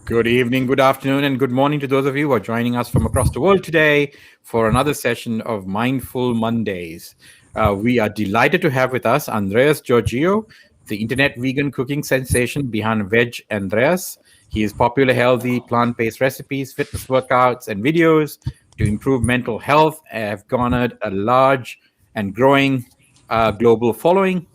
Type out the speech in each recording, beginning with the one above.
Good evening, good afternoon, and good morning to those of you who are joining us from across the world today for another session of Mindful Mondays. We are delighted to have with us Andreas Georgiou, the internet vegan cooking sensation behind VegAndreas. He is popular, healthy, plant-based recipes, fitness workouts, and videos to improve mental health have garnered a large and growing global following.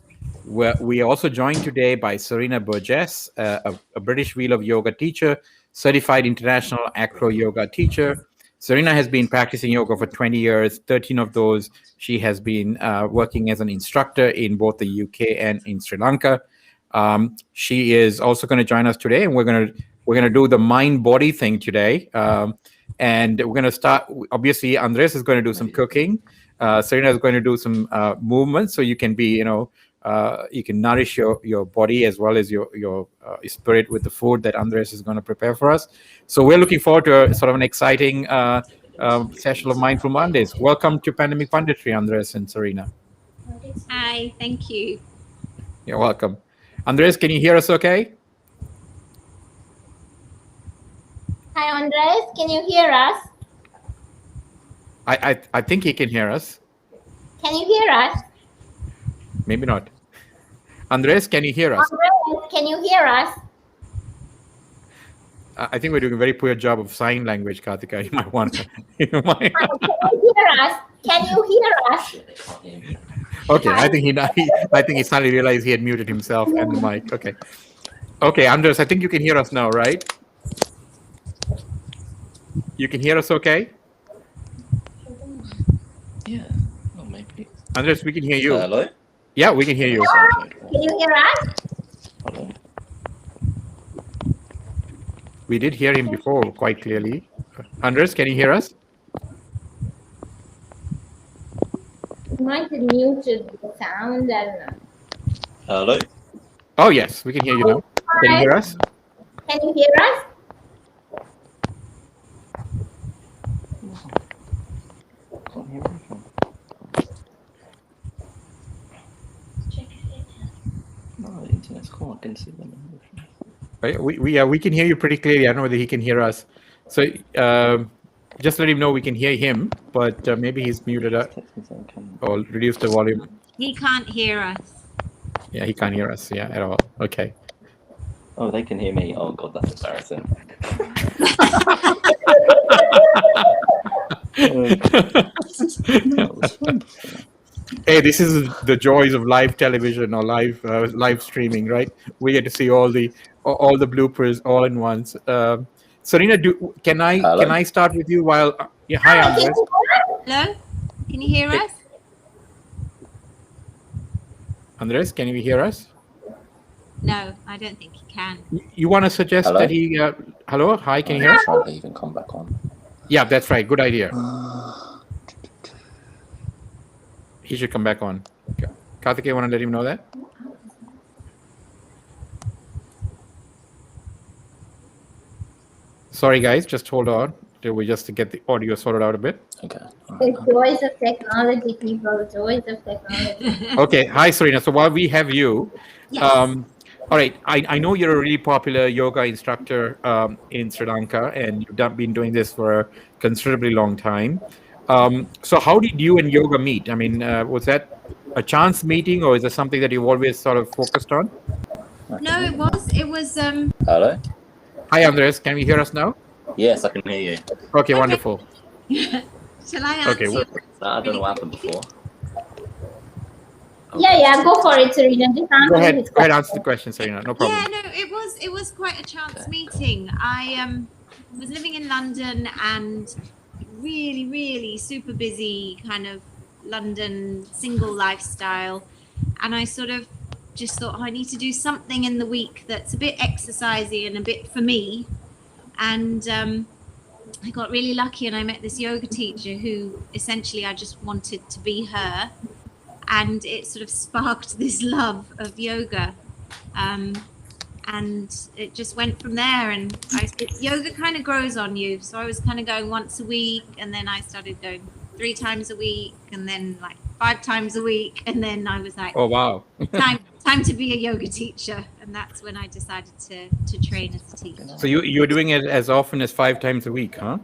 We are also joined today by Serena Burgess, a British Wheel of Yoga teacher, certified International AcroYoga teacher. Serena has been practicing yoga for 20 years. 13 of those, she has been working as an instructor in both the UK and in Sri Lanka. She is also going to join us today, and we're going to do the mind-body thing today. And we're going to start. Obviously, Andres is going to do some cooking. Serena is going to do some movement, so you can be, you can nourish your body as well as your spirit with the food that Andres is going to prepare for us. So we're looking forward to a sort of an exciting session of Mindful Mondays. Welcome to Pandemic Punditry, Andres and Serena. Hi, thank you. You're welcome. Andres, can you hear us okay? Hi, Andres. Can you hear us? I think he can hear us. Can you hear us? Maybe not. Andres, can you hear us? Andres, can you hear us? I think we're doing a very poor job of sign language, Karthika. You might want to. Can you hear us? Can you hear us? Okay, I think he suddenly realized he had muted himself and the mic. Okay, Andres, I think you can hear us now, right? You can hear us okay? Yeah, well, maybe. Andres, we can hear you. Hello? Yeah, we can hear you. Can you hear us? Hello? We did hear him before quite clearly. Andres, can you hear us? You might have muted the sound. I don't know. Hello? Oh, yes, we can hear you now. Can you hear us? Can you hear us? Can't hear anything. No, the internet's cool. I didn't see them. We can hear you pretty clearly. I don't know whether he can hear us. So just let him know we can hear him, but maybe he's muted up or reduced the volume. He can't hear us. Yeah, he can't hear us. Yeah, at all. Okay. Oh, they can hear me. Oh, God, that's embarrassing. That was fun. Hey, this is the joys of live television or live streaming, right? We get to see all the bloopers all in once. Serena, can I start with you while? Yeah, hi, Andres. Hello? Can you hear us? Andres, can you hear us? No, I don't think he can. You want to suggest Hello? that he? Hello, hi, can you hear us? Try to even come back on. Yeah, that's right. Good idea. He should come back on. Okay. Karthika, you want to let him know that? Sorry, guys, just hold on till we just get the audio sorted out a bit. Okay. The joys of technology, people. The joys of technology. Okay. Hi, Serena. So while we have you, Yes. all right, I know you're a really popular yoga instructor in Sri Lanka, and you've been doing this for a considerably long time. So how did you and yoga meet? I mean, was that a chance meeting, or is it something that you've always sort of focused on? No, it was. Hello? Hi, Andres. Can we hear us now? Yes, I can hear you. Okay, wonderful. Shall I answer? Okay, well, I don't know what happened before. Yeah, go for it, Serena. Just answer Go ahead, his answer the question, Serena. No problem. Yeah, no, it was quite a chance meeting. I was living in London and really super busy kind of London single lifestyle, and I sort of just thought, I need to do something in the week that's a bit exercisey and a bit for me. And I got really lucky and I met this yoga teacher who essentially I just wanted to be her, and it sort of sparked this love of yoga. And it just went from there, and yoga kind of grows on you. So I was kind of going once a week, and then I started going 3 times a week, and then like 5 times a week, and then I was like, Oh, wow. time to be a yoga teacher. And and that's when I decided to train as a teacher. So you're doing it as often as 5 times a week, huh?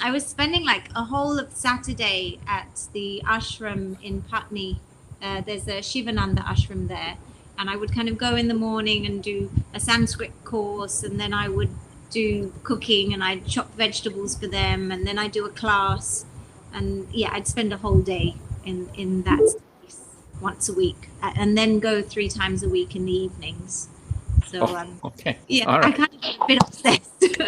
I was spending like a whole of Saturday at the ashram in Putney. There's a Shivananda ashram there, and I would kind of go in the morning and do a Sanskrit course, and then I would do cooking, and I'd chop vegetables for them, and then I'd do a class, and yeah, I'd spend a whole day in that space once a week, and then go 3 times a week in the evenings. So okay. yeah, All right. I kind of got a bit obsessed.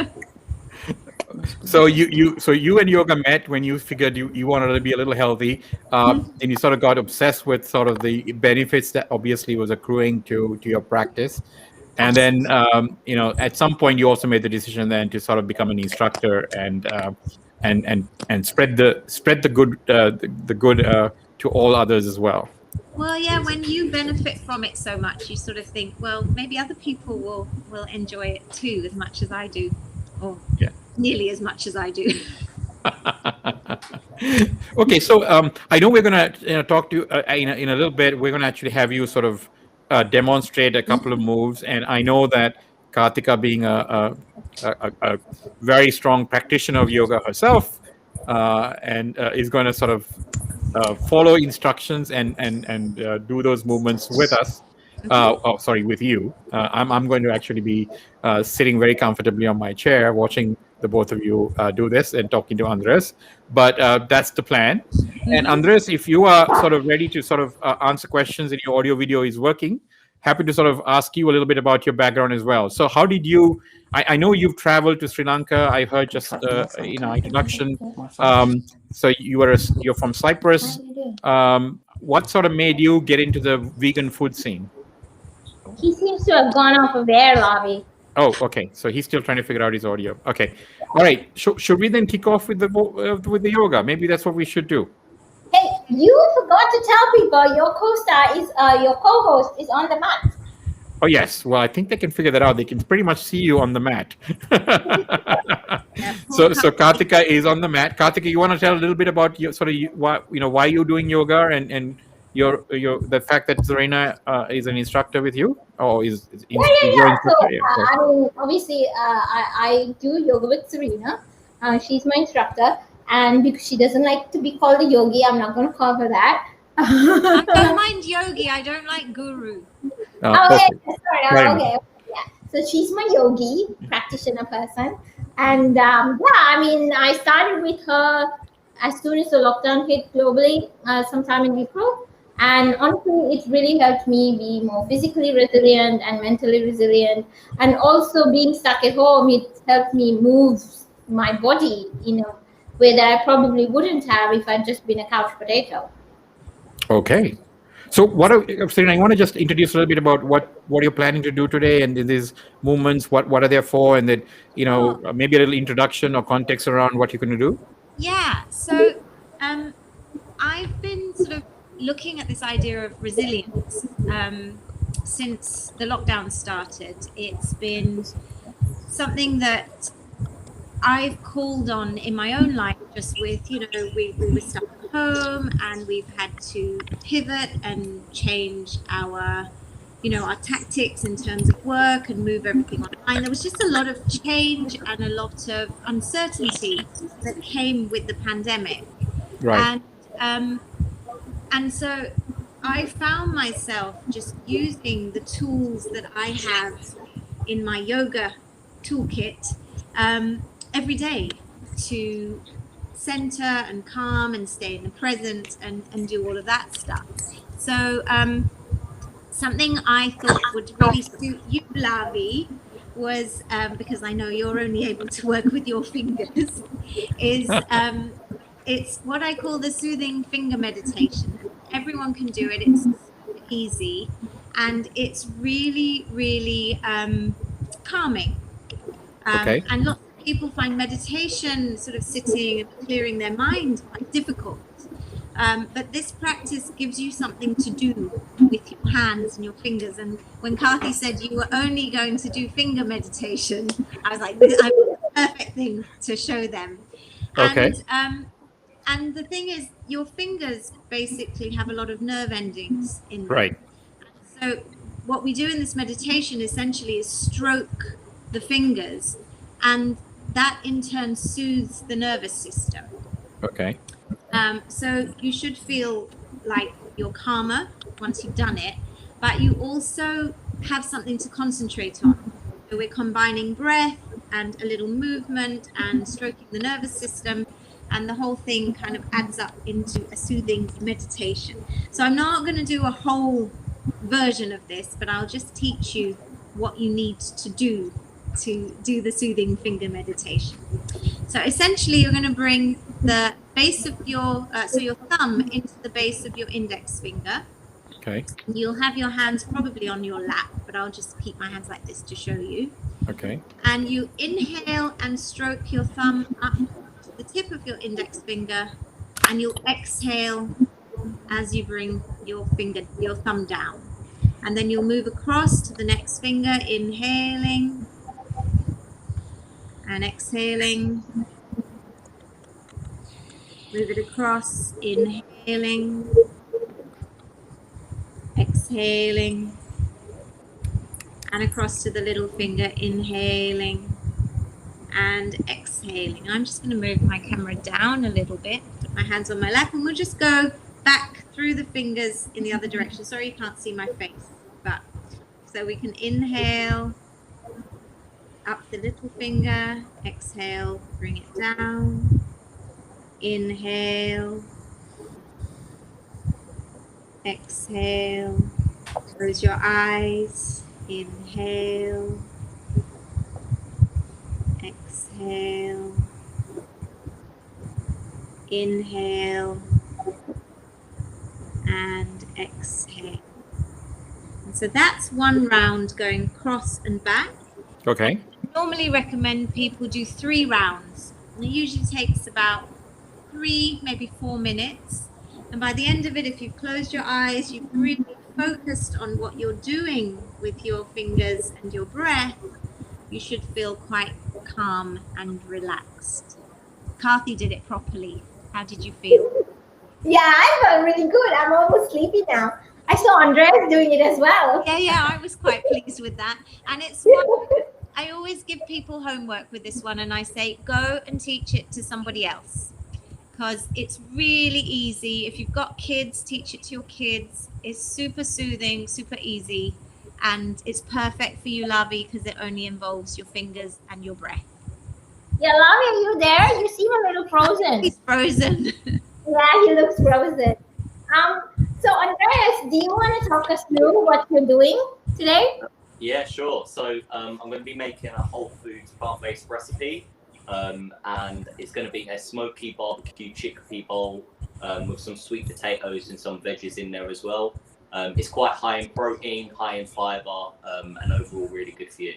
So you and yoga met when you figured you wanted to be a little healthy, and you sort of got obsessed with sort of the benefits that obviously was accruing to your practice, and then at some point you also made the decision then to sort of become an instructor and spread the good to all others as well. Well, yeah, when you benefit from it so much, you sort of think, well, maybe other people will enjoy it too, as much as I do, or nearly as much as I do. Okay, so I know we're going to talk to you in a little bit. We're going to actually have you sort of demonstrate a couple of moves, and I know that Kartika, being a very strong practitioner of yoga herself, and is going to sort of follow instructions and do those movements with us. With you. I'm going to actually be sitting very comfortably on my chair, watching the both of you do this and talking to Andreas. But that's the plan. And Andreas, if you are sort of ready to sort of answer questions and your audio video is working, happy to sort of ask you a little bit about your background as well. So how did you? I know you've traveled to Sri Lanka. I heard just introduction. So you're from Cyprus. What sort of made you get into the vegan food scene? He seems to have gone off of air, Lavi. Oh, okay. So he's still trying to figure out his audio. Okay. All right. Should we then kick off with the yoga? Maybe that's what we should do. Hey, you forgot to tell people your co-host is on the mat. Oh, yes. Well, I think they can figure that out. They can pretty much see you on the mat. So Kartika is on the mat. Kartika, you want to tell a little bit about why you're doing yoga and the fact that Serena is an instructor with you, or is your instructor? So I mean, obviously, I do yoga with Serena. She's my instructor, and because she doesn't like to be called a yogi, I'm not going to call her that. I don't mind yogi. I don't like guru. Okay. Yeah. So she's my yogi practitioner person, and I mean, I started with her as soon as the lockdown hit globally, sometime in April. And honestly, it really helped me be more physically resilient and mentally resilient. And also being stuck at home, it helped me move my body in a way that I probably wouldn't have if I'd just been a couch potato. Okay. So Serena, I want to just introduce a little bit about what you're planning to do today and these movements, what are they for, and then, maybe a little introduction or context around what you're going to do. Yeah. So I've been sort of looking at this idea of resilience since the lockdown started. It's been something that I've called on in my own life, just with, we were stuck at home and we've had to pivot and change our tactics in terms of work and move everything online. There was just a lot of change and a lot of uncertainty that came with the pandemic. Right. And so I found myself just using the tools that I have in my yoga toolkit every day to center and calm and stay in the present and do all of that stuff. So something I thought would really suit you, Lavi, was because I know you're only able to work with your fingers, is it's what I call the soothing finger meditation. Everyone can do it. It's easy, and it's really, really calming. Okay. And lots of people find meditation, sort of sitting and clearing their mind, quite difficult. But this practice gives you something to do with your hands and your fingers. And when Kathy said you were only going to do finger meditation, I was like, this is the perfect thing to show them. Okay. And the thing is, your fingers basically have a lot of nerve endings in them. Right. So what we do in this meditation essentially is stroke the fingers, and that in turn soothes the nervous system. Okay. So you should feel like you're calmer once you've done it, but you also have something to concentrate on. So we're combining breath and a little movement and stroking the nervous system, and the whole thing kind of adds up into a soothing meditation. So I'm not going to do a whole version of this, but I'll just teach you what you need to do the soothing finger meditation. So essentially you're going to bring the base of your your thumb into the base of your index finger. Okay. You'll have your hands probably on your lap, but I'll just keep my hands like this to show you. Okay. And you inhale and stroke your thumb up to the tip of your index finger, and you'll exhale as you bring your thumb down. And then you'll move across to the next finger, inhaling and exhaling. Move it across, inhaling, exhaling, and across to the little finger, inhaling and exhaling. I'm just going to move my camera down a little bit, put my hands on my lap, and we'll just go back through the fingers in the other direction. Sorry you can't see my face, but so we can inhale up the little finger, exhale, bring it down, inhale, exhale, close your eyes, inhale, exhale, inhale, and exhale. And so that's one round going across and back. Okay. I normally recommend people do 3 rounds. It usually takes about 3, maybe 4 minutes. And by the end of it, if you've closed your eyes, you've really focused on what you're doing with your fingers and your breath, you should feel quite calm and relaxed. Kathy did it properly. How did you feel? Yeah, I felt really good. I'm almost sleepy now. I saw Andreas doing it as well. Yeah, I was quite pleased with that. And it's one, I always give people homework with this one, and I say, go and teach it to somebody else. Because it's really easy. If you've got kids, teach it to your kids. It's super soothing, super easy. And it's perfect for you, Lavi, because it only involves your fingers and your breath. Yeah, Lavi, are you there? You seem a little frozen. He's frozen. Yeah, he looks frozen. So Andreas, do you want to talk us through what you're doing today? Yeah, sure. So I'm going to be making a whole foods plant-based recipe. And it's going to be a smoky barbecue chickpea bowl with some sweet potatoes and some veggies in there as well. It's quite high in protein, high in fiber, and overall really good for you.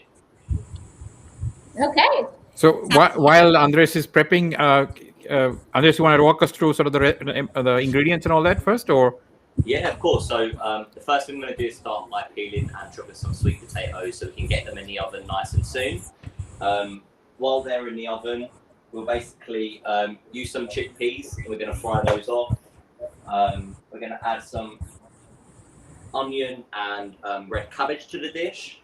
Okay. So while Andres is prepping, Andres, you want to walk us through sort of the ingredients and all that first, or? Yeah, of course. So the first thing I'm going to do is start by peeling and chopping some sweet potatoes so we can get them in the oven nice and soon. While they're in the oven, we'll basically use some chickpeas, and we're going to fry those off. We're going to add some onion and red cabbage to the dish.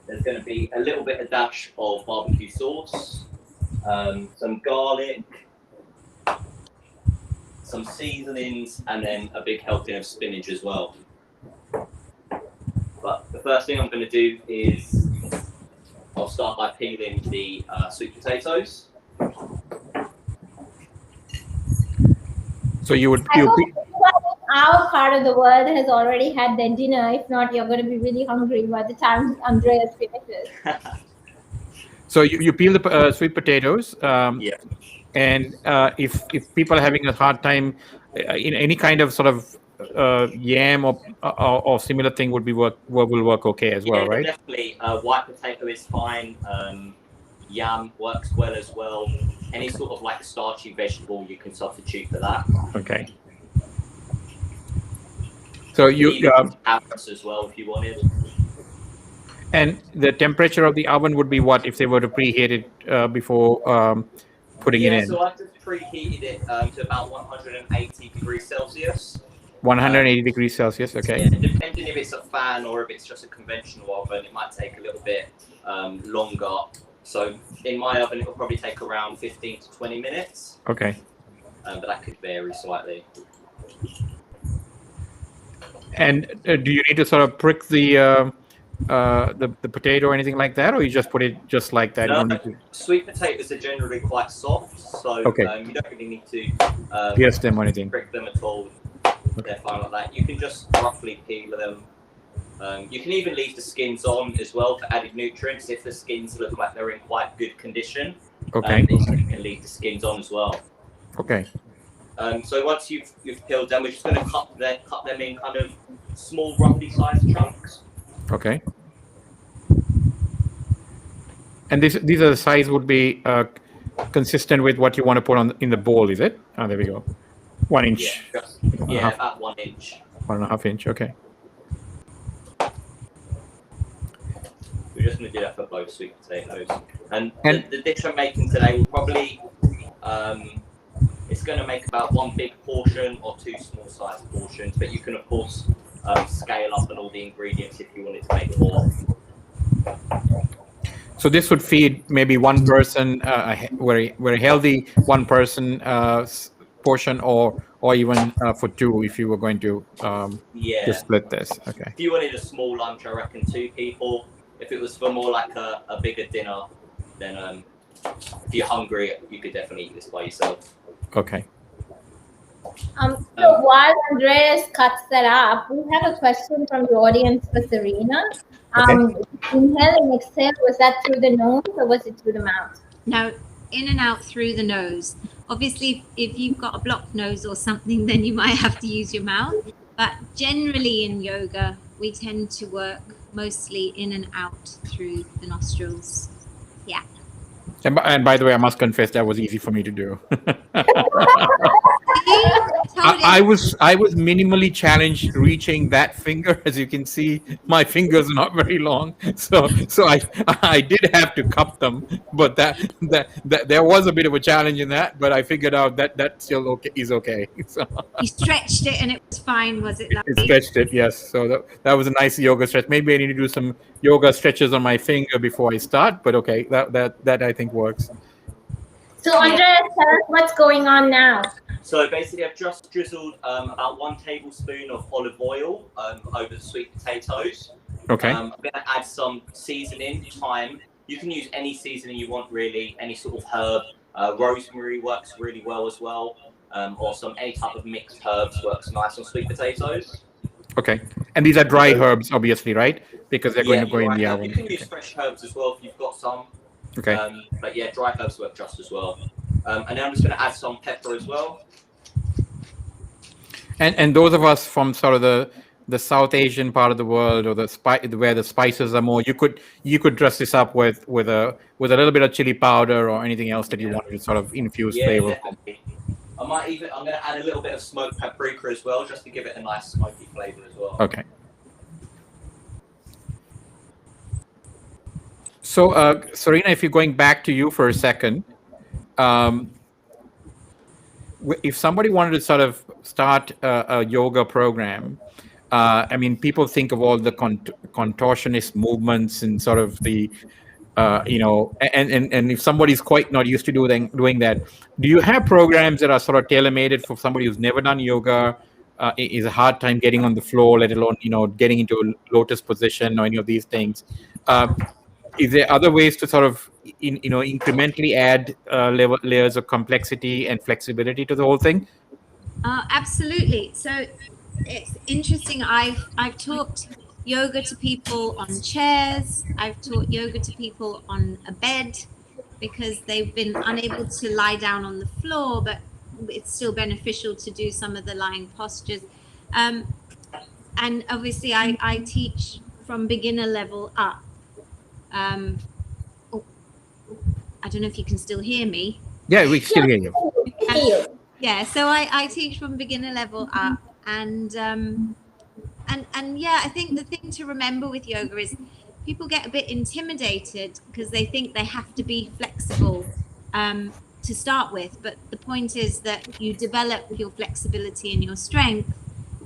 There's going to be a little bit of dash of barbecue sauce, some garlic, some seasonings, and then a big helping of spinach as well. But the first thing I'm going to do is I'll start by peeling the sweet potatoes. So you would. I hope our part of the world has already had their dinner. If not, you're going to be really hungry by the time Andreas finishes. So you peel the sweet potatoes. Yeah. And if people are having a hard time, in any kind of sort of yam or similar thing will work okay as well, right? Definitely. White potato is fine. Yam works well as well. Any sort of like starchy vegetable you can substitute for that. Okay. So you carrots as well if you wanted. And the temperature of the oven would be what if they were to preheat it before putting it in? So I just preheated it to about 180 degrees Celsius. 180 degrees Celsius. Okay. Yeah, depending if it's a fan or if it's just a conventional oven, it might take a little bit longer. So in my oven, it will probably take around 15 to 20 minutes. Okay. But that could vary slightly. And do you need to sort of prick the potato or anything like that, or you just put it just like that? No, You don't need to sweet potatoes are generally quite soft, so Okay. You don't really need to pierce them or anything. prick them at all. They're fine like that. You can just roughly peel them. You can even leave the skins on as well for added nutrients. If the skins look like they're in quite good condition, Okay. then you can leave the skins on as well. Okay. So once you've peeled them, we're just going to cut them in kind of small, roughly sized chunks. Okay. And these are the size would be consistent with what you want to put in the bowl, is it? Oh, there we go. 1 inch. Yeah, about 1 inch. 1.5 inch. Okay. We're just going to do that for both sweet potatoes. And the dish I'm making today will probably, it's going to make about 1 big portion or 2 small sized portions, but you can of course scale up on all the ingredients if you wanted to make more. So this would feed maybe one person, very healthy one person portion, or even for 2 if you were going to to split this. Okay. If you wanted a small lunch, I reckon 2 people. If it was for more like a bigger dinner, then if you're hungry, you could definitely eat this by yourself. Okay. So while Andreas cuts that up, we have a question from the audience for Serena. Inhale and exhale, was that through the nose or was it through the mouth? No, in and out through the nose. Obviously, if you've got a blocked nose or something, then you might have to use your mouth. But generally in yoga, we tend to work mostly in and out through the nostrils. Yeah. And by the way, I must confess that was easy for me to do. I was minimally challenged reaching that finger. As you can see, my fingers are not very long, so I did have to cup them. But that there was a bit of a challenge in that. But I figured out that still is okay. So you stretched it and it was fine, was it? Lovely? Stretched it, yes. So that was a nice yoga stretch. Maybe I need to do some yoga stretches on my finger before I start. But okay, that I think works. So Andreas, tell us what's going on now. So basically, I've just drizzled about 1 tablespoon of olive oil over the sweet potatoes. Okay. I'm going to add some seasoning, thyme. You can use any seasoning you want, really, any sort of herb. Rosemary works really well as well, or any type of mixed herbs works nice on sweet potatoes. Okay. And these are dry herbs, obviously, right? Because they're going to go in the oven. You can use fresh herbs as well if you've got some. Okay. But yeah, dry herbs work just as well. And then I'm just going to add some pepper as well. And those of us from sort of the South Asian part of the world, or where the spices are more, you could dress this up with a little bit of chili powder or anything else that you wanted to sort of infuse flavor. Definitely. I'm going to add a little bit of smoked paprika as well, just to give it a nice smoky flavor as well. Okay. So, Serena, if you're going back to you for a second, if somebody wanted to sort of start a yoga program, I mean, people think of all the contortionist movements and sort of the, and if somebody's quite not used to doing that, do you have programs that are sort of tailor-made for somebody who's never done yoga, is a hard time getting on the floor, let alone, getting into a lotus position or any of these things? Is there other ways to sort of, incrementally add layers of complexity and flexibility to the whole thing? Absolutely. So it's interesting. I've taught yoga to people on chairs. I've taught yoga to people on a bed because they've been unable to lie down on the floor, but it's still beneficial to do some of the lying postures. And obviously I teach from beginner level up. I don't know if you can still hear me. Yeah, we still hear you. Yeah, so I teach from beginner level up, and yeah, I think the thing to remember with yoga is people get a bit intimidated because they think they have to be flexible to start with, but the point is that you develop your flexibility and your strength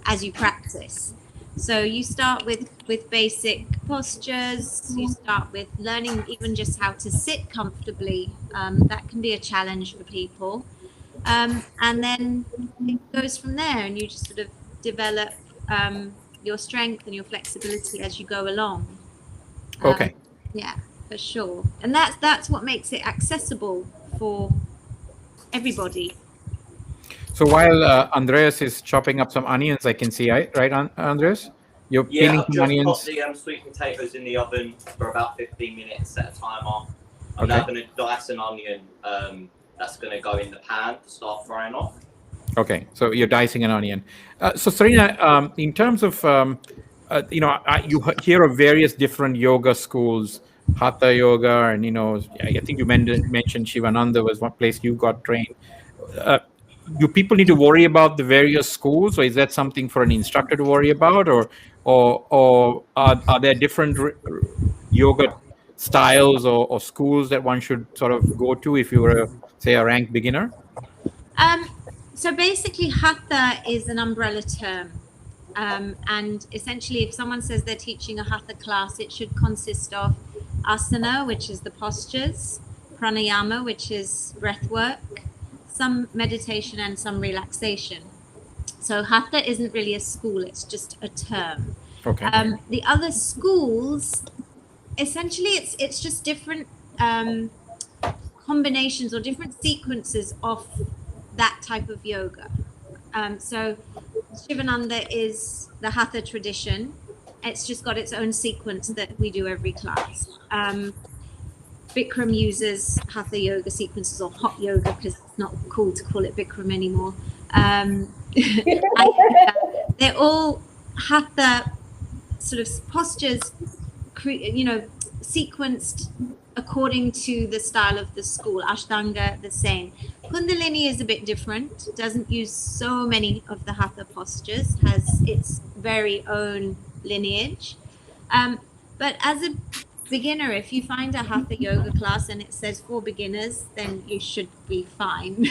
as you practice. So you start with basic postures. You start with learning even just how to sit comfortably. That can be a challenge for people. And then it goes from there, and you just sort of develop your strength and your flexibility as you go along. Okay. Yeah, for sure. And that's what makes it accessible for everybody. So while Andreas is chopping up some onions, I can see, right, Andreas? You're peeling I've some just onions. put the sweet potatoes in the oven for about 15 minutes, set a timer. I'm now going to dice an onion that's going to go in the pan to start frying off. Okay, so you're dicing an onion. So Serena, in terms of, you hear of various different yoga schools, Hatha Yoga, and, I think you mentioned Shivananda was one place you got trained. Do people need to worry about the various schools, or is that something for an instructor to worry about, or are there different yoga styles or schools that one should sort of go to if you were, say, a ranked beginner? So basically, Hatha is an umbrella term. And essentially, if someone says they're teaching a Hatha class, it should consist of asana, which is the postures, pranayama, which is breath work, some meditation, and some relaxation. So Hatha isn't really a school, it's just a term. Okay. The other schools, essentially, it's just different combinations or different sequences of that type of yoga. So Shivananda is the Hatha tradition. It's just got its own sequence that we do every class. Bikram uses Hatha yoga sequences, or hot yoga, because it's not cool to call it Bikram anymore. They're all Hatha sort of postures, sequenced according to the style of the school. Ashtanga, the same. Kundalini is a bit different. Doesn't use so many of the Hatha postures. Has its very own lineage. But as a beginner, if you find a Hatha yoga class and it says for beginners, then you should be fine.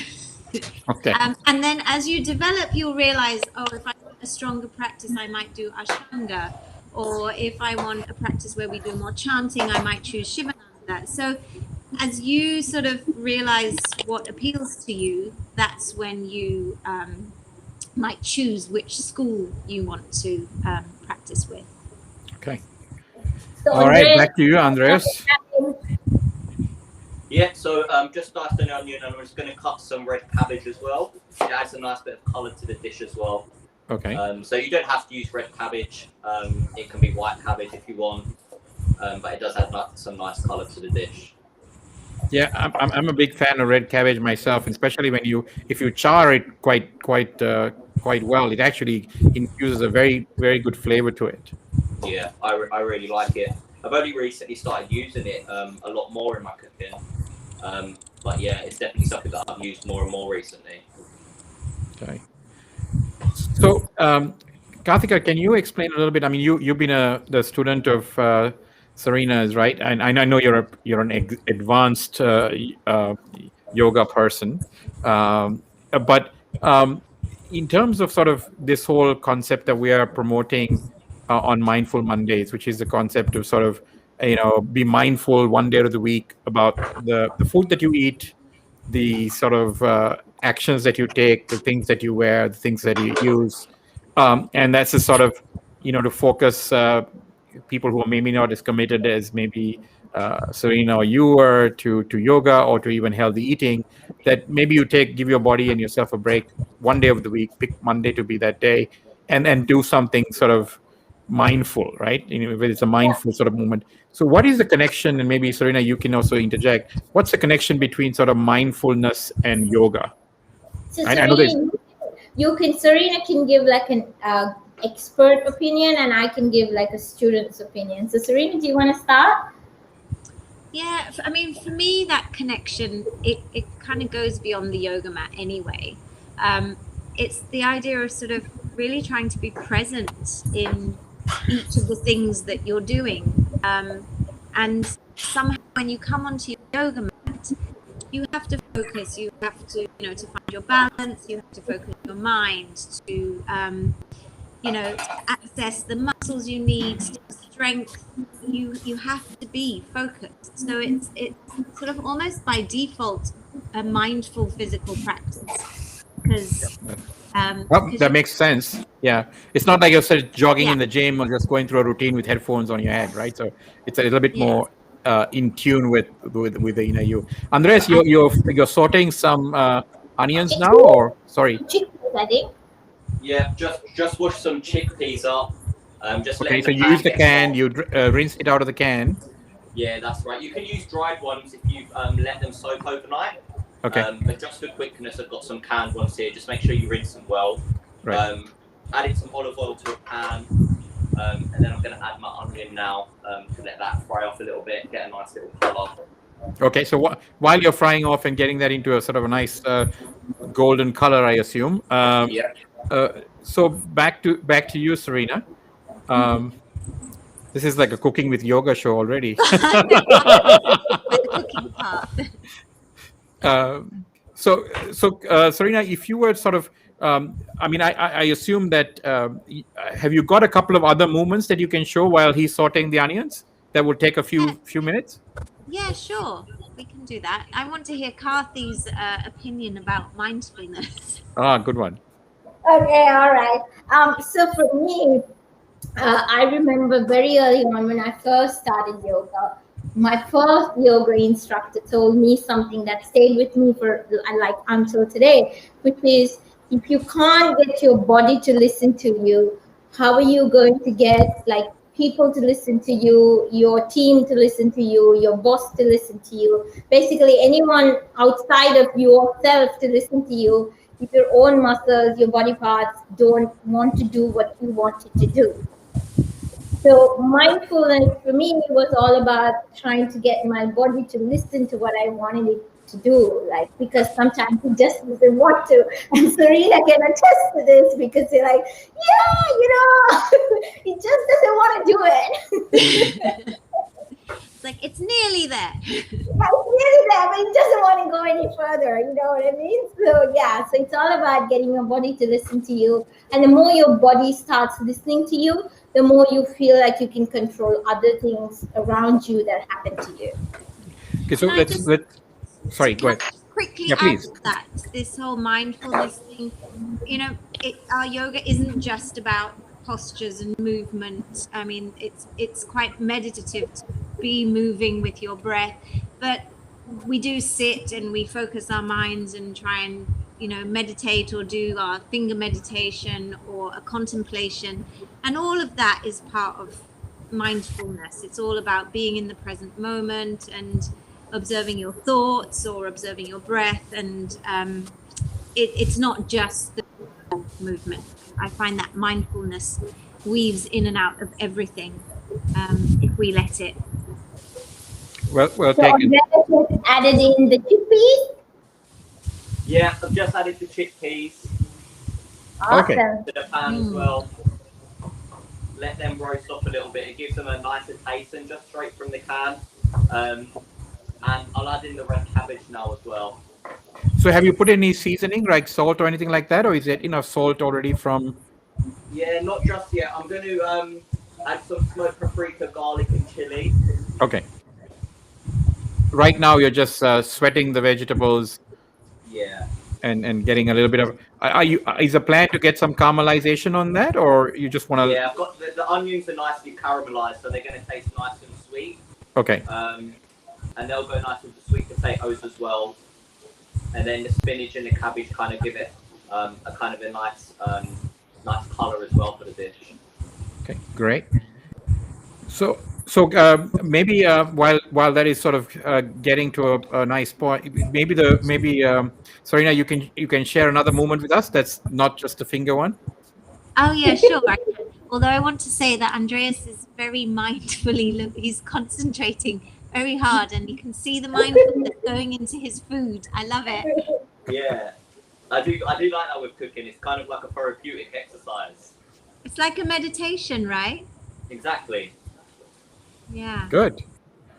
Okay. And then as you develop, you'll realize, if I want a stronger practice, I might do Ashtanga. Or if I want a practice where we do more chanting, I might choose Shivananda. So as you sort of realize what appeals to you, that's when you might choose which school you want to practice with. Okay. So All right, back to you, Andreas. Yeah, so just diced an onion, and I'm just going to cut some red cabbage as well. It adds a nice bit of colour to the dish as well. Okay. So you don't have to use red cabbage. It can be white cabbage if you want, but it does add some nice colour to the dish. Yeah, I'm a big fan of red cabbage myself, especially if you char it quite well, it actually infuses a very, very good flavor to it. Yeah, I really like it. I've only recently started using it a lot more in my cooking, but yeah, it's definitely something that I've used more and more recently. Okay. So, Karthika, can you explain a little bit? I mean, you've been the student of Serena's, right? And I know you're an advanced yoga person, but in terms of sort of this whole concept that we are promoting on Mindful Mondays, which is the concept of sort of be mindful one day of the week about the food that you eat, the sort of actions that you take, the things that you wear, the things that you use, and that's a sort of to focus people who are maybe not as committed as maybe Serena or you are to yoga or to even healthy eating, that maybe you give your body and yourself a break one day of the week, pick Monday to be that day, and do something sort of mindful, right? Whether it's a mindful sort of movement. So what is the connection, and maybe Serena, you can also interject, what's the connection between sort of mindfulness and yoga? So Serena can give like an expert opinion, and I can give like a student's opinion. So Serena, do you want to start? Yeah, I mean, for me, that connection, it kind of goes beyond the yoga mat anyway. It's the idea of sort of really trying to be present in each of the things that you're doing. And somehow when you come onto your yoga mat, you have to focus, you have to, to find your balance, you have to focus your mind to access the muscles you need, strength, you have to be focused. So it's sort of almost by default a mindful physical practice, because that makes sense. Yeah, it's not like you're sort of jogging Yeah. in the gym or just going through a routine with headphones on your head, right? So it's a little bit Yeah. more in tune with the inner you. Andreas, you're sorting some onions now, or sorry? Chickpeas, I think. Yeah, just wash some chickpeas up. Just Okay, let so the you use the get can, soft. you rinse it out of the can. Yeah, that's right. You can use dried ones if you've let them soak overnight. Okay. But just for quickness, I've got some canned ones here. Just make sure you rinse them well. Right. Added some olive oil to a pan. And then I'm going to add my onion now to let that fry off a little bit, get a nice little colour. Okay, so while you're frying off and getting that into a sort of a nice golden color, I assume. Yeah. So back to you, Serena. This is like a cooking with yoga show already. the cooking part. Serena, if you were sort of, I assume that have you got a couple of other movements that you can show while he's sauteing the onions that will take a few minutes? Yeah, sure. We can do that. I want to hear Kathy's opinion about mindfulness. Good one. Okay, all right. So for me, I remember very early on when I first started yoga, my first yoga instructor told me something that stayed with me for like until today, which is, if you can't get your body to listen to you, how are you going to get like people to listen to you, your team to listen to you, your boss to listen to you, basically anyone outside of yourself to listen to you, if your own muscles, your body parts don't want to do what you want it to do? So mindfulness for me was all about trying to get my body to listen to what I wanted it to do, like, because sometimes it just doesn't want to. And Serena can attest to this, because they're like, it just doesn't want to do it. It's like, it's nearly there. It's nearly there, but it doesn't want to go any further. You know what I mean? So yeah, so it's all about getting your body to listen to you. And the more your body starts listening to you, the more you feel like you can control other things around you that happen to you. Okay, so let's sorry, go ahead. Quickly Yeah, add please. to that, this whole mindfulness thing. Our yoga isn't just about postures and movement. I mean, it's quite meditative to be moving with your breath, but we do sit and we focus our minds and try and meditate or do our finger meditation or a contemplation, and all of that is part of mindfulness. It's all about being in the present moment and observing your thoughts or observing your breath, and it's not just the movement. I find that mindfulness weaves in and out of everything if we let it. Well So taken. Andreas added in the chickpeas. Yeah, I've just added the chickpeas Awesome. to the pan as well. Let them roast off a little bit. It gives them a nicer taste than just straight from the can. And I'll add in the red cabbage now as well. So have you put any seasoning, like salt or anything like that, or is it enough salt already from? Yeah, not just yet. I'm going to add some smoked paprika, garlic, and chili. Okay. Right now you're just sweating the vegetables. Yeah. And getting a little bit of. Is the plan to get some caramelization on that, or you just want to? Yeah, I've got the onions are nicely caramelized, so they're going to taste nice and sweet. Okay. And they'll go nice with the sweet potatoes as well. And then the spinach and the cabbage kind of give it a kind of a nice color as well for the dish. Okay, great. So maybe while that is sort of getting to a nice point, maybe Serena, you can share another moment with us that's not just the finger one. Oh yeah, sure. Although I want to say that Andreas is very mindfully, he's concentrating very hard, and you can see the mindfulness going into his food. I love it. Yeah, I do like that with cooking. It's kind of like a therapeutic exercise. It's like a meditation, right? Exactly. Yeah. Good.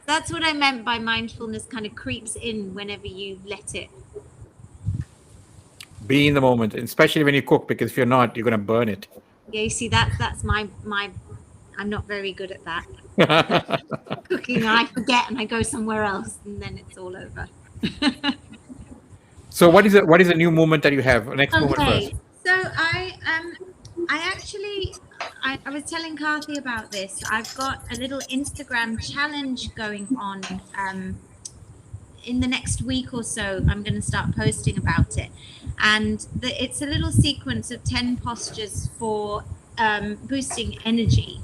That's what I meant by mindfulness kind of creeps in whenever you let it. Be in the moment, especially when you cook, because if you're not, you're going to burn it. Yeah, you see, that's my. I'm not very good at that. Cooking, I forget and I go somewhere else, and then it's all over. So what is a new movement that you have? Next movement Okay, first. so I was telling Kathy about this. I've got a little Instagram challenge going on. In the next week or so, I'm going to start posting about it, and it's a little sequence of 10 postures for boosting energy.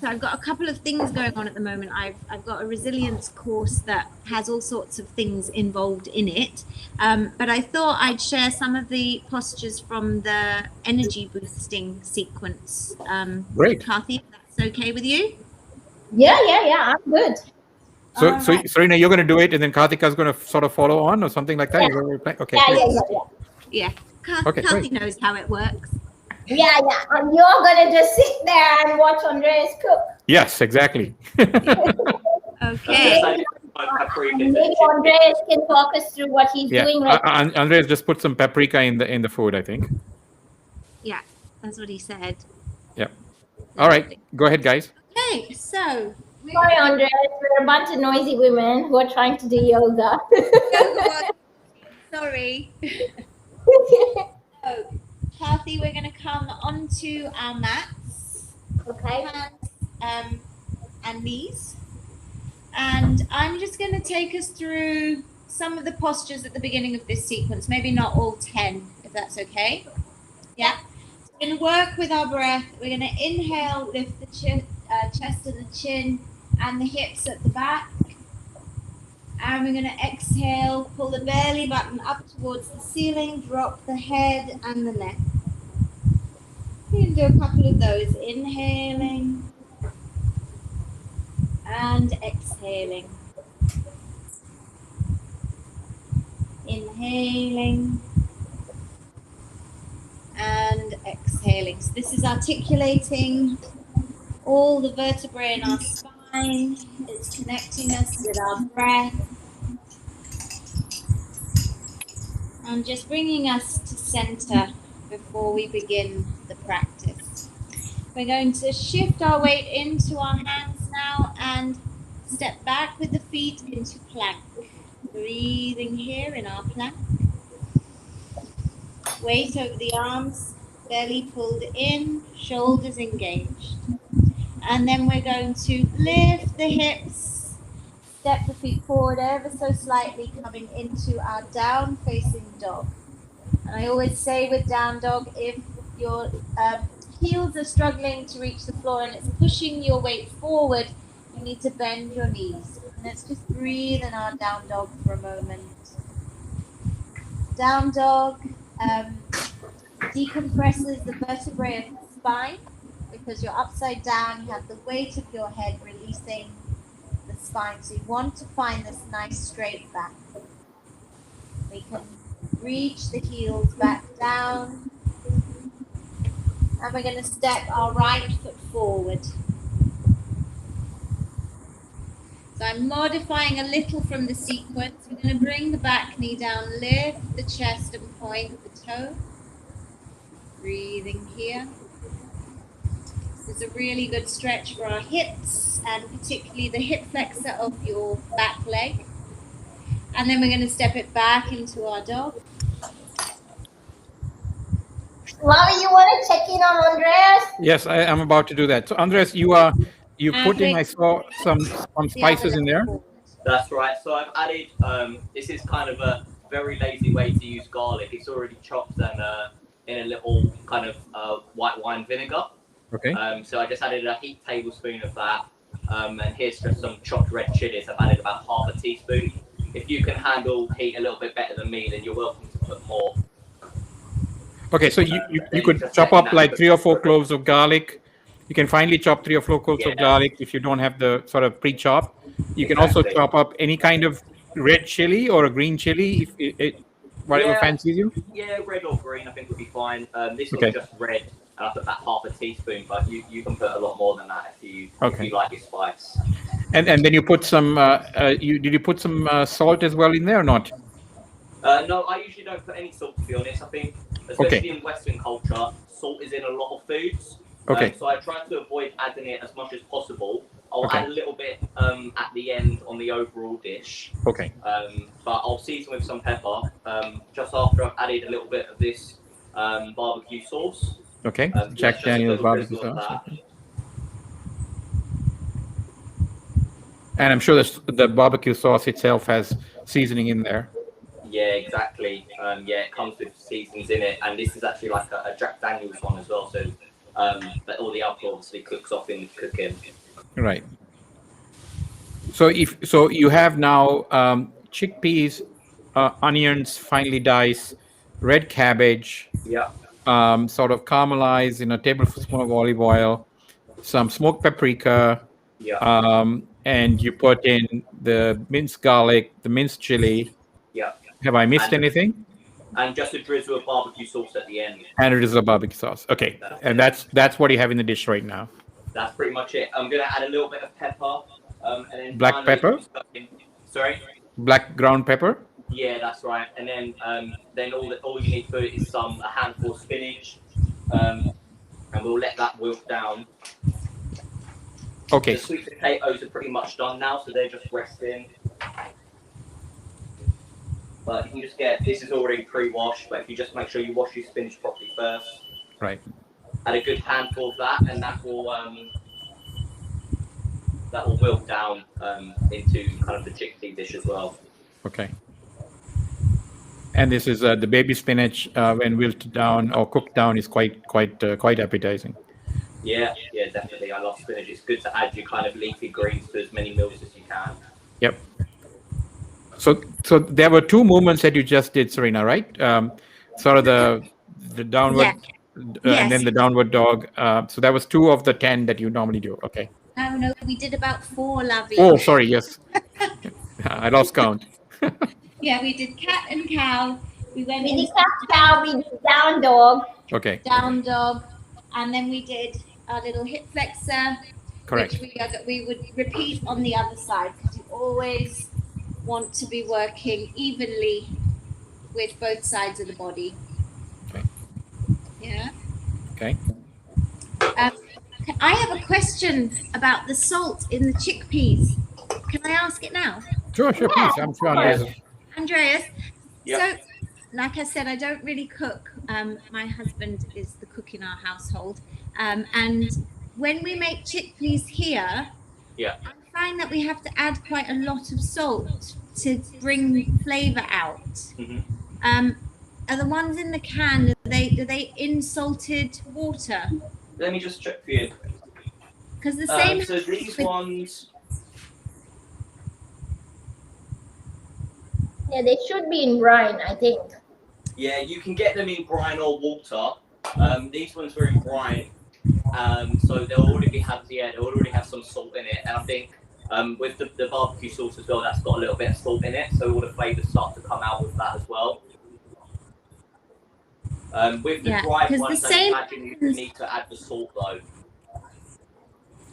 So I've got a couple of things going on at the moment. I've got a resilience course that has all sorts of things involved in it. But I thought I'd share some of the postures from the energy boosting sequence. Great. Kathy, if that's okay with you? Yeah, I'm good. So, All so right. Serena, you're going to do it, and then Karthika's going to sort of follow on, or something like that. Yeah. Is that what you're planning? Okay. Yeah, Great. Yeah, Okay, Kathy knows how it works. Yeah. And you're gonna just sit there and watch Andreas cook. Yes, exactly. Okay. Maybe Andreas can talk us through what he's doing right now. Andreas just put some paprika in the food, I think. Yeah, that's what he said. Yeah. All right. Go ahead, guys. Okay, so Sorry, Andreas, we're a bunch of noisy women who are trying to do yoga. sorry. So, Kathy, we're going to come onto our mats. Okay. Hands and knees. And I'm just going to take us through some of the postures at the beginning of this sequence. Maybe not all 10, if that's okay. Yeah. So we're going to work with our breath. We're going to inhale, lift the chest and the chin and the hips at the back. And we're going to exhale, pull the belly button up towards the ceiling, drop the head and the neck. We're going to do a couple of those. Inhaling and exhaling. Inhaling and exhaling. So this is articulating all the vertebrae in our spine. It's connecting us with our breath. And just bringing us to center before we begin the practice. We're going to shift our weight into our hands now and step back with the feet into plank. Breathing here in our plank. Weight over the arms, belly pulled in, shoulders engaged. And then we're going to lift the hips, step the feet forward ever so slightly, coming into our down facing dog. And I always say with down dog, if your heels are struggling to reach the floor and it's pushing your weight forward, you need to bend your knees. And let's just breathe in our down dog for a moment. Down dog decompresses the vertebrae of the spine because you're upside down, you have the weight of your head releasing the spine. So you want to find this nice straight back. We can reach the heels back down. And we're going to step our right foot forward. So I'm modifying a little from the sequence. We're going to bring the back knee down, lift the chest and point the toe. Breathing here. This is a really good stretch for our hips and particularly the hip flexor of your back leg. And then we're going to step it back into our dog. Mommy, you want to check in on Andreas? Yes, I am about to do that. So, Andreas, you putting, I saw some spices in there. That's right. So I've added, this is kind of a very lazy way to use garlic. It's already chopped and in a little kind of white wine vinegar. Okay. So I just added a heaped tablespoon of that. And here's just some chopped red chilies. I've added about half a teaspoon. If you can handle heat a little bit better than me, then you're welcome to put more. Okay, so you could chop up like 3 or 4 cloves of garlic. You can finely chop 3 or 4 cloves of garlic if you don't have the sort of pre-chop. You can also chop up any kind of red chili or a green chili, if whatever fancies you. Yeah, red or green I think would be fine. This one's just red. And I put about half a teaspoon, but you can put a lot more than that if you like your spice. And then you put some. Did you put some salt as well in there or not? No, I usually don't put any salt, to be honest. I think, especially in Western culture, salt is in a lot of foods. Okay. So I try to avoid adding it as much as possible. I'll add a little bit at the end on the overall dish. Okay. But I'll season with some pepper just after I've added a little bit of this barbecue sauce. Okay. So Jack Daniel's barbecue sauce. Okay. And I'm sure the barbecue sauce itself has seasoning in there. Yeah, exactly. Yeah, it comes with seasonings in it, and this is actually like a Jack Daniel's one as well. So, but all the alcohol obviously cooks off in the cooking. Right. So you have now chickpeas, onions finely diced, red cabbage. Yeah. Sort of caramelized in a tablespoon of olive oil, some smoked paprika. Yeah. And you put in the minced garlic, the minced chili. Yeah. Have I missed anything? And just a drizzle of barbecue sauce at the end. And a drizzle of barbecue sauce. Okay. And that's what you have in the dish right now. That's pretty much it. I'm gonna add a little bit of pepper, and then black pepper. Sorry. Black ground pepper. Yeah, that's right. And then all you need for it is a handful of spinach, and we'll let that wilt down. Okay. The sweet potatoes are pretty much done now, so they're just resting. But you can just this is already pre-washed, but if you just make sure you wash your spinach properly first. Right. Add a good handful of that, and that will wilt down into kind of the chickpea dish as well. Okay. And this is the baby spinach when wilted down or cooked down is quite appetizing. Yeah, definitely. I love spinach. It's good to add your kind of leafy greens to as many meals as you can. Yep. So there were two movements that you just did, Serena, right? Sort of the downward, and then the downward dog. So that was 2 of the 10 that you normally do. Okay. No, we did about 4, Lovey. Oh, sorry. Yes, I lost count. Yeah, we did cat and cow. We did cat, cow. We did down dog. Okay. Down dog, and then we did our little hip flexor. Correct. Which we would repeat on the other side, because you always want to be working evenly with both sides of the body. Okay. Yeah. Okay. I have a question about the salt in the chickpeas. Can I ask it now? Sure, please. I'm sure Andreas. Yeah. So, like I said, I don't really cook. My husband is the cook in our household. And when we make chickpeas here, yeah, I find that we have to add quite a lot of salt to bring flavor out. Mm-hmm. Are the ones in the can, are they in salted water? Let me just check for you. Because the same. So these ones. Yeah, they should be in brine, I think. Yeah, you can get them in brine or water. These ones were in brine, so they'll already have some salt in it. And I think with the barbecue sauce as well, that's got a little bit of salt in it, so all the flavors start to come out with that as well. With the dry ones, I imagine you need to add the salt though.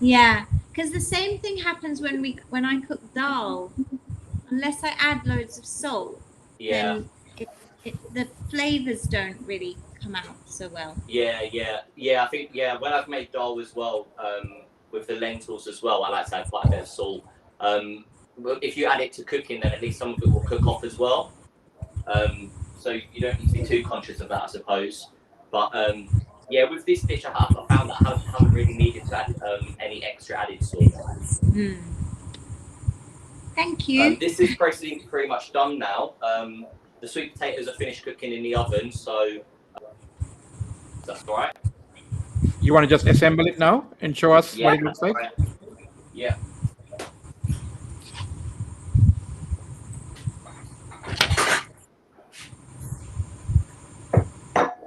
Yeah, because the same thing happens when I cook dal. Unless I add loads of salt, then the flavors don't really come out so well. Yeah. I think when I've made dal as well, with the lentils as well, I like to add quite a bit of salt. If you add it to cooking, then at least some of it will cook off as well. So you don't need to be too conscious of that, I suppose. But with this dish, I found that I haven't really needed to add any extra added salt. Mm. Thank you. This is pretty much done now. The sweet potatoes are finished cooking in the oven, so that's all right. You want to just assemble it now and show us what it looks like? Right. Yeah.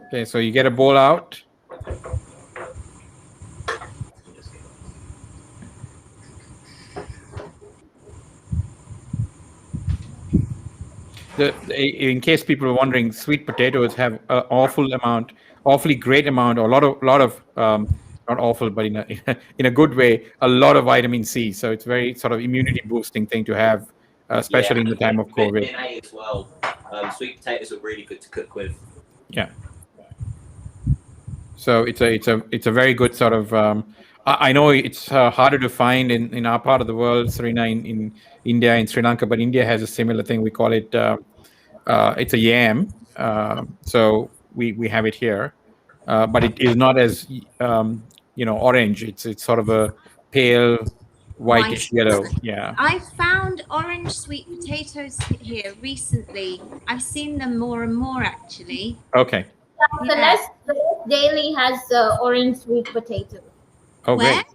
Okay, so you get a bowl out. In case people are wondering, sweet potatoes have an awfully great amount, or a lot of not awful, but in a good way, a lot of vitamin C. So it's very sort of immunity boosting thing to have, especially in the time of COVID. Vitamin A as well. Sweet potatoes are really good to cook with. Yeah. So it's a very good sort of. I know it's harder to find in our part of the world, Serena, in India and Sri Lanka, but India has a similar thing. We call it it's a yam. So we have it here, but it is not as orange. It's sort of a pale whitish yellow. Yeah. I found orange sweet potatoes here recently. I've seen them more and more actually. Okay. Celeste Daily has orange sweet potato. Oh, Where? great.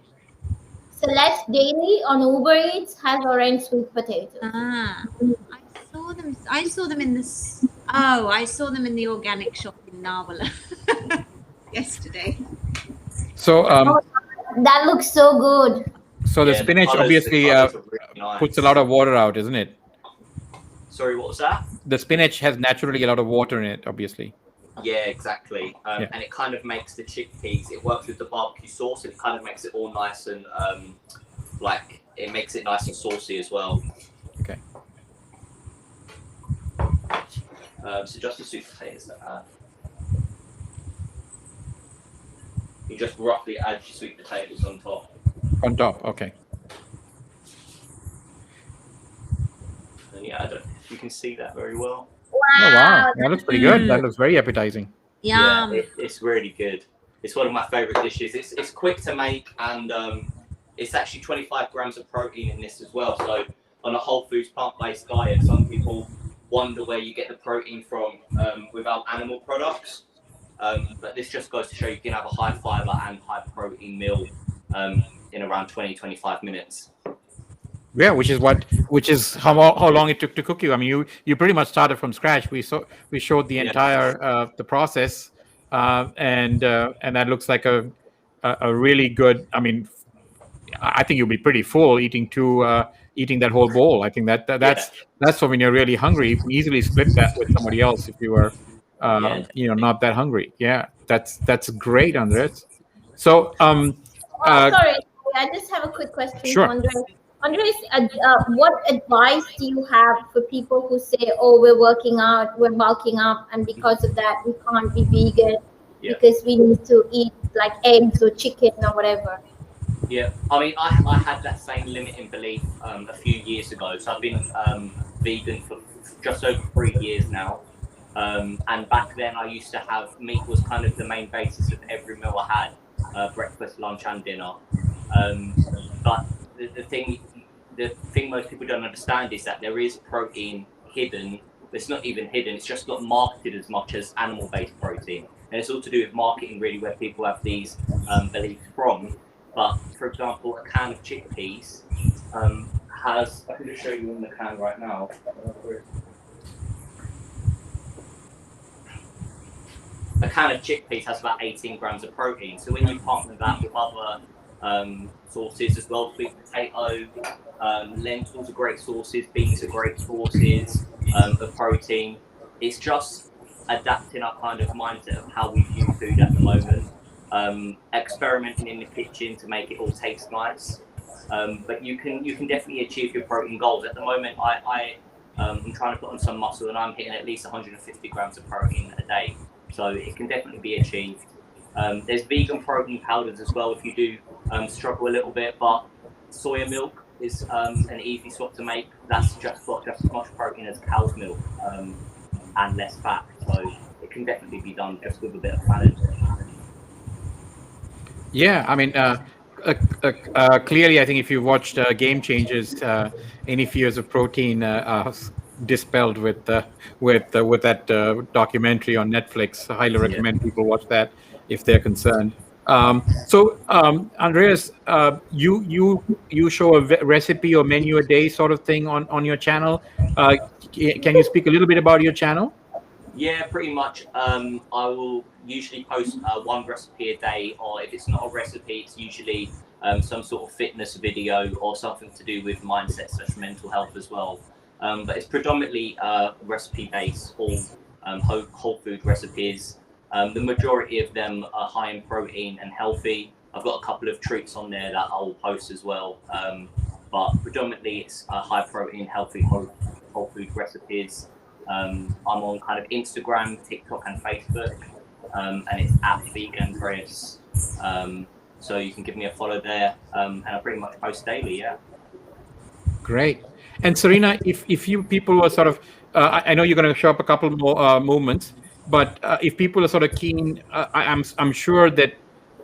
Celeste Daily on Uber Eats has orange sweet potato. Ah, I saw them in this. Oh, I saw them in the organic shop in Narwhal yesterday. So That looks so good. so the spinach obviously colours are really nice. puts a lot of water out, isn't it? Sorry, what was that? The spinach has naturally a lot of water in it, obviously. Yeah, exactly. And it kind of makes the chickpeas, it works with the barbecue sauce, and it kind of makes it all nice and it makes it nice and saucy as well. Okay. So just the sweet potatoes that add. You just roughly add your sweet potatoes on top. On top, okay. And yeah, I don't know if you can see that very well. Oh wow, that looks pretty good. That looks very appetizing. Yum. Yeah, it's really good. It's one of my favourite dishes. It's quick to make, and it's actually 25 grams of protein in this as well. So on a whole foods plant-based diet, some people wonder where you get the protein from without animal products. But this just goes to show you can have a high fibre and high protein meal in around 20-25 minutes. Yeah, which is how long it took to cook you. I mean, you pretty much started from scratch. We showed the entire the process, and that looks like a really good. I mean, I think you'll be pretty full eating that whole bowl. I think that's for when you're really hungry. You can easily split that with somebody else if you were not that hungry. Yeah, that's great, Andreas. So sorry, I just have a quick question. Sure. Andreas, what advice do you have for people who say, "Oh, we're working out, we're bulking up, and because of that, we can't be vegan because we need to eat like eggs or chicken or whatever"? Yeah, I mean, I had that same limiting belief a few years ago. So I've been vegan for just over 3 years now. And back then, I used to have meat was kind of the main basis of every meal I had, breakfast, lunch, and dinner. But the thing most people don't understand is that there is protein hidden. It's not even hidden. It's just not marketed as much as animal-based protein, and it's all to do with marketing, really, where people have these beliefs from. But for example, a can of chickpeas has. I can just show you in the can right now. A can of chickpeas has about 18 grams of protein. So when you partner that with other sources as well, sweet potato, lentils are great sources, beans are great sources of protein. It's just adapting our kind of mindset of how we view food at the moment, experimenting in the kitchen to make it all taste nice. But you can definitely achieve your protein goals. At the moment, I'm trying to put on some muscle, and I'm hitting at least 150 grams of protein a day. So it can definitely be achieved. There's vegan protein powders as well if you do struggle a little bit, but soya milk is an easy swap to make. That's just got just as much protein as cow's milk and less fat. So it can definitely be done just with a bit of planning. yeah, I mean, clearly, I think if you watched Game Changers, any fears of protein are dispelled with that documentary on Netflix. I highly recommend people watch that if they're concerned. So Andreas, you show a recipe or menu a day sort of thing on your channel. Can you speak a little bit about your channel? Yeah, pretty much. I will usually post one recipe a day, or if it's not a recipe, it's usually some sort of fitness video or something to do with mindset / mental health as well. But it's predominantly recipe-based, whole food recipes. The majority of them are high in protein and healthy. I've got a couple of treats on there that I'll post as well. But predominantly it's high protein, healthy whole food recipes. I'm on kind of Instagram, TikTok, and Facebook, and it's at VegAndreas. So you can give me a follow there, and I pretty much post daily. Yeah. Great. And Serena, if you people were sort of, I know you're going to show up a couple more movements, but if people are sort of keen, I'm sure that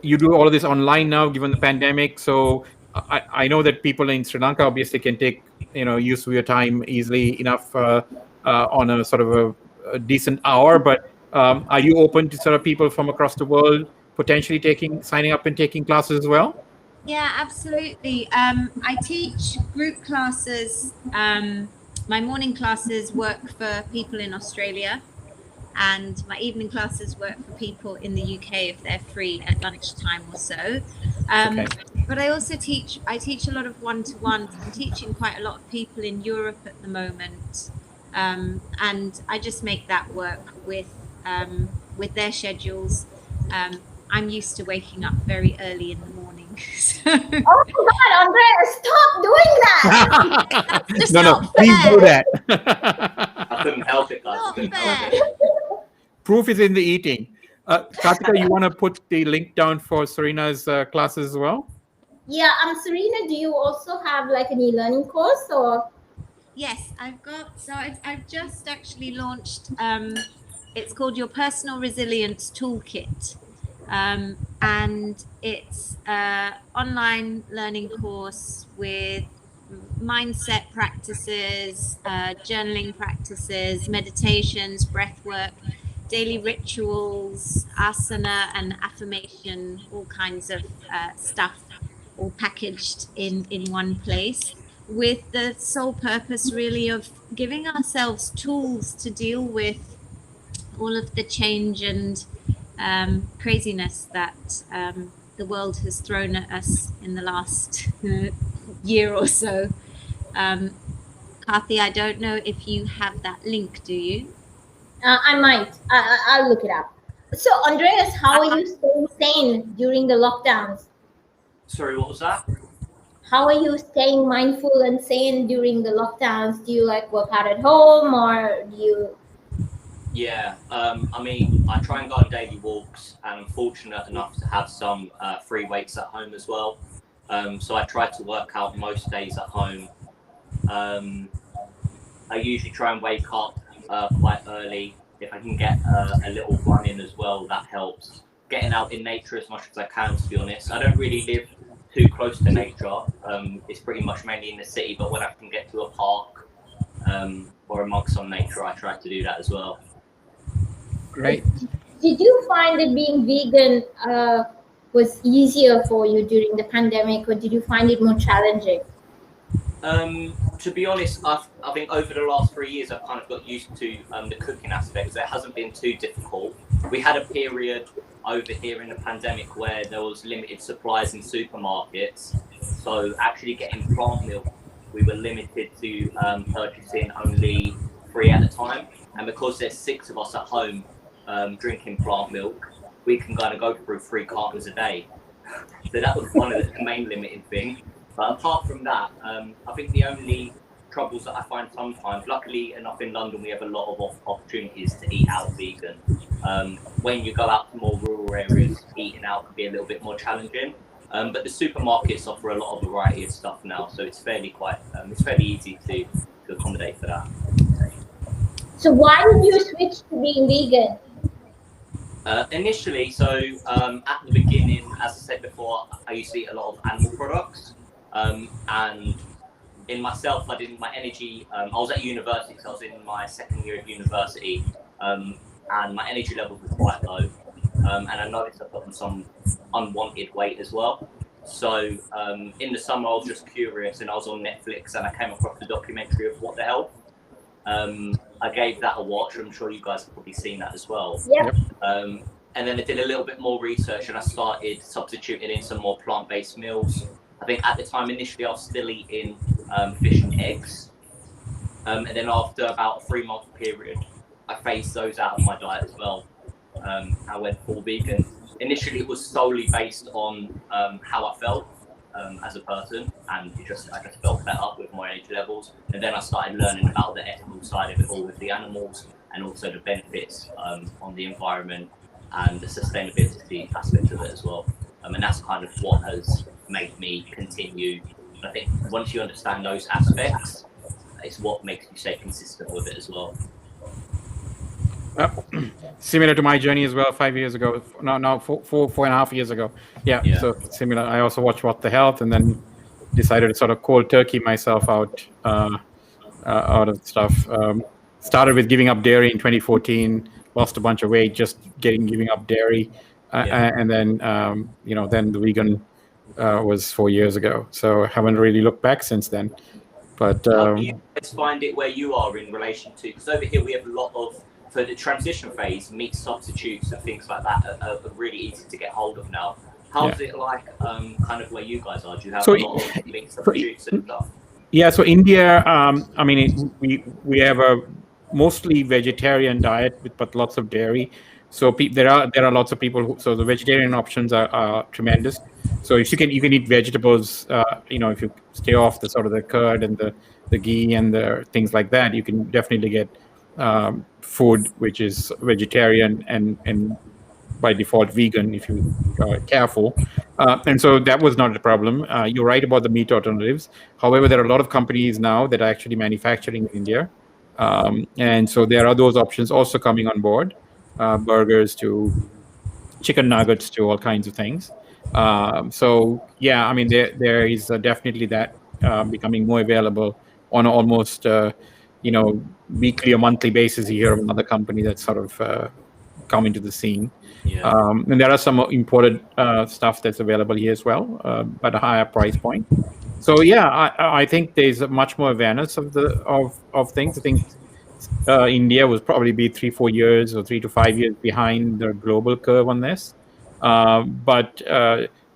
you do all of this online now, given the pandemic. So I know that people in Sri Lanka obviously can take use of your time easily enough on a sort of a decent hour. But are you open to sort of people from across the world potentially signing up and taking classes as well? Yeah, absolutely. I teach group classes. My morning classes work for people in Australia, and my evening classes work for people in the UK if they're free at lunchtime or so. Okay. But I also teach a lot of one-to-ones. I'm teaching quite a lot of people in Europe at the moment, and I just make that work with their schedules. I'm used to waking up very early in the morning. So. Oh my God, Andreas, stop doing that! No, please do that. I couldn't help it, guys. I couldn't help it. Proof is in the eating. Kartika, you want to put the link down for Serena's classes as well? Yeah, Serena, do you also have like an e-learning course or? Yes, I've just actually launched, it's called Your Personal Resilience Toolkit. And it's an online learning course with mindset practices, journaling practices, meditations, breath work, daily rituals, asana and affirmation, all kinds of stuff, all packaged in one place, with the sole purpose really of giving ourselves tools to deal with all of the change and craziness that the world has thrown at us in the last year or so. Kathy, I don't know if you have that link, do you? I might. I'll look it up. So, Andreas, how are you staying sane during the lockdowns? Sorry, what was that? How are you staying mindful and sane during the lockdowns? Do you like work out at home or do you? Yeah, I mean, I try and go on daily walks, and I'm fortunate enough to have some free weights at home as well. So I try to work out most days at home. I usually try and wake up quite early. If I can get a little run in as well, that helps. Getting out in nature as much as I can, to be honest. I don't really live too close to nature. It's pretty much mainly in the city, but when I can get to a park or amongst some nature, I try to do that as well. Great. Did you find that being vegan was easier for you during the pandemic, or did you find it more challenging? To be honest, I think over the last 3 years, I've kind of got used to the cooking aspect. So it hasn't been too difficult. We had a period over here in the pandemic where there was limited supplies in supermarkets. So actually getting plant milk, we were limited to purchasing only 3 at a time. And because there's 6 of us at home drinking plant milk, we can kind of go through 3 cartons a day. So that was one of the main limiting things. But apart from that, I think the only troubles that I find sometimes, luckily enough in London, we have a lot of opportunities to eat out vegan. When you go out to more rural areas, eating out can be a little bit more challenging. But the supermarkets offer a lot of variety of stuff now, so it's fairly easy to accommodate for that. So why did you switch to being vegan? Initially, so at the beginning, as I said before, I used to eat a lot of animal products. And in myself, I was at university, so I was in my second year of university, and my energy levels were quite low. And I noticed I put on some unwanted weight as well. So in the summer, I was just curious, and I was on Netflix, and I came across the documentary of What the Health. I gave that a watch. I'm sure you guys have probably seen that as well. Yep. And then I did a little bit more research, and I started substituting in some more plant-based meals. I think at the time, initially, I was still eating fish and eggs. And then after about a 3-month period, I phased those out of my diet as well. I went full vegan. Initially, it was solely based on how I felt as a person, and I just felt better with my energy levels. And then I started learning about the ethical side of it all with the animals, and also the benefits on the environment and the sustainability aspect of it as well. And that's kind of what has made me continue. I think once you understand those aspects, it's what makes you stay consistent with it as well. Similar to my journey as well, 5 years ago. No, 4.5 years ago. Yeah. So similar. I also watched What the Health, and then decided to sort of cold turkey myself out of stuff. Started with giving up dairy in 2014. Lost a bunch of weight just giving up dairy, and then then the vegan was 4 years ago. So haven't really looked back since then. But how do you guys find it where you are in relation to? Because over here we have a lot of, for the transition phase, meat substitutes and things like that are really easy to get hold of now. How's it like, kind of where you guys are? Do you have a lot of meat substitutes and stuff? Yeah, so India, I mean, we have a mostly vegetarian diet but lots of dairy. So there are lots of people so the vegetarian options are tremendous. So if you can eat vegetables, if you stay off the sort of the curd and the ghee and the things like that, you can definitely get food which is vegetarian and by default vegan if you are careful. And so that was not a problem. You're right about the meat alternatives. However, there are a lot of companies now that are actually manufacturing in India. And so there are those options also coming on board, burgers to chicken nuggets to all kinds of things. So yeah, I mean, there is definitely that becoming more available on almost, weekly or monthly basis. You hear of another company that's sort of come into the scene. And there are some imported stuff that's available here as well, but a higher price point. So yeah, I think there's much more awareness of things. I think India will probably be 3-4 years or 3 to 5 years behind the global curve on this. But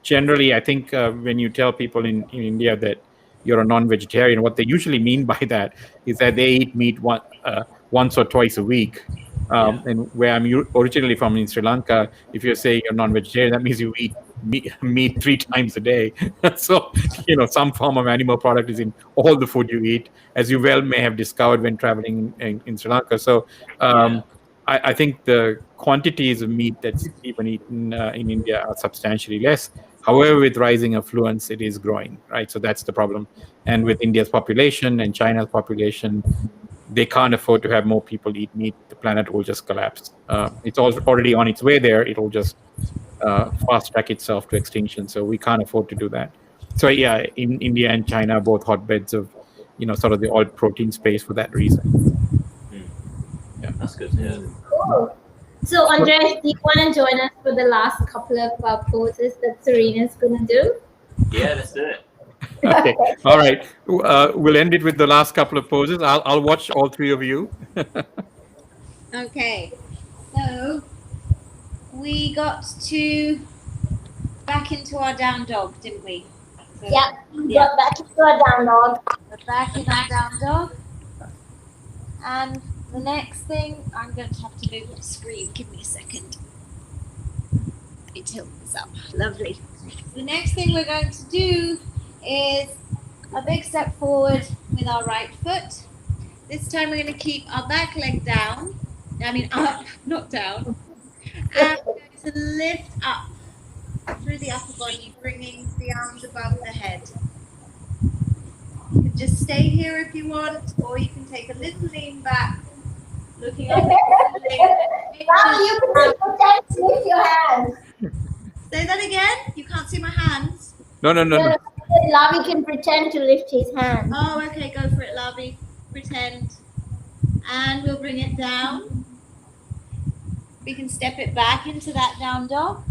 generally, I think when you tell people in India that you're a non-vegetarian, what they usually mean by that is that they eat meat once or twice a week. And where I'm originally from in Sri Lanka, if you're saying you're non-vegetarian, that means you eat meat 3 times a day. So, some form of animal product is in all the food you eat, as you well may have discovered when traveling in Sri Lanka. So I think the quantities of meat that's even eaten in India are substantially less. However, with rising affluence, it is growing, right? So that's the problem. And with India's population and China's population, they can't afford to have more people eat meat. The planet will just collapse. It's already on its way there. It will just fast track itself to extinction. So we can't afford to do that. So yeah, in India and China, both hotbeds of, sort of the oil protein space for that reason. Yeah, that's good. Yeah. Cool. So Andreas, do you want to join us for the last couple of poses that Serena's going to do? Yeah, let's do it. Okay. All right. We'll end it with the last couple of poses. I'll watch all 3 of you. Okay. So we got to back into our down dog, didn't we? So, got back into our down dog. We're back in our down dog. And the next thing, I'm going to have to move the screen. Give me a second. Let me tilt this up. Lovely. The next thing we're going to do is a big step forward with our right foot. This time we're going to keep our back leg down. Up, not down. And we're going to lift up through the upper body, bringing the arms above the head. You can just stay here if you want, or you can take a little lean back, looking up at the ceiling. You can pretend to lift your hands. Say that again? You can't see my hands? No. Lavi can pretend to lift his hands. Oh, okay, go for it, Lavi. Pretend. And we'll bring it down. We can step it back into that down dog.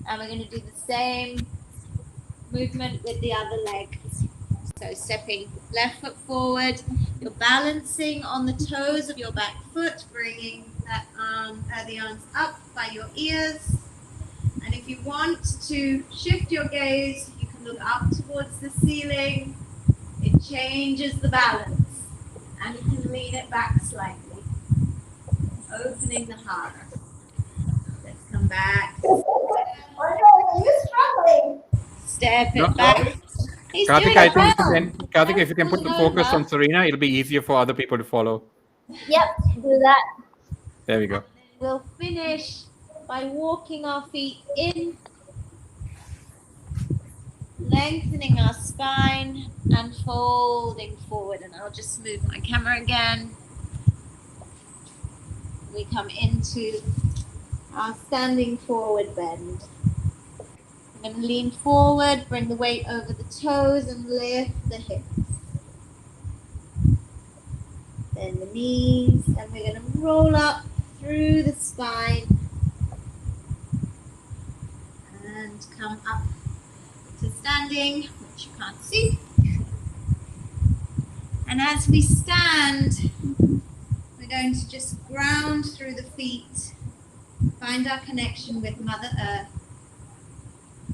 And we're going to do the same movement with the other leg. So stepping left foot forward. You're balancing on the toes of your back foot, bringing that the arms up by your ears. And if you want to shift your gaze, you can look up towards the ceiling. It changes the balance. And you can lean it back slightly, opening the heart. Let's come back. Oh no, you're struggling. Step it back. He's Karthika, doing I it think well. Karthika, if you can put the focus on Serena, it'll be easier for other people to follow. Yep, do that. There we go. We'll finish by walking our feet in, lengthening our spine and folding forward. And I'll just move my camera again. We come into our standing forward bend. I'm going to lean forward, bring the weight over the toes and lift the hips. Bend the knees, and we're going to roll up through the spine and come up to standing, which you can't see. And as we stand, we're going to just ground through the feet, find our connection with Mother Earth,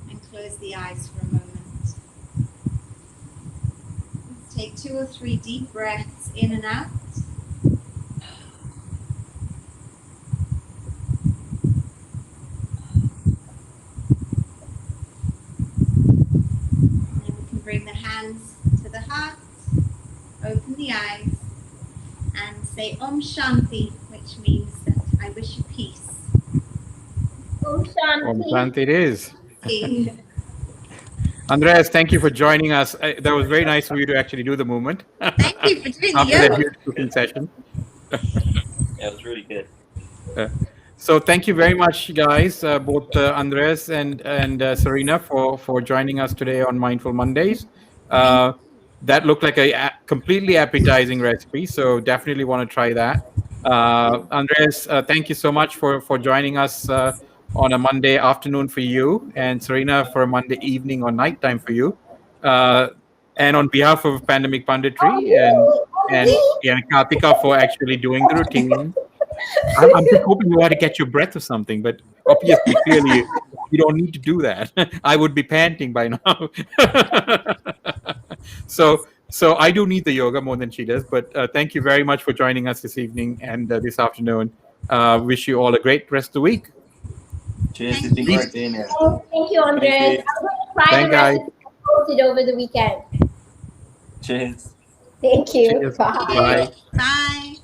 and close the eyes for a moment. Let's take 2 or 3 deep breaths in and out. Bring the hands to the heart, open the eyes, and say Om Shanti, which means that I wish you peace. Om Shanti. Om Shanti it is. Andreas, thank you for joining us. That was very nice of you to actually do the movement. Thank you for doing the after that yoga. huge cooking session. Yeah, it was really good. So thank you very much, guys, both Andreas and Serena for joining us today on Mindful Mondays. That looked like a completely appetizing recipe, so definitely want to try that. Andreas, thank you so much for joining us on a Monday afternoon for you, and Serena for a Monday evening or nighttime for you. And on behalf of Pandemic Punditry and Karthika for actually doing the routine. I'm just hoping you want to get your breath or something, but obviously, clearly, you don't need to do that. I would be panting by now. So I do need the yoga more than she does. But thank you very much for joining us this evening and this afternoon. Wish you all a great rest of the week. Cheers, it's been great being here. Thank you, Andres. Thank you. I'm going to try Thank the recipe and post it over the weekend. Cheers. Thank you. Cheers. Bye. Bye. Bye.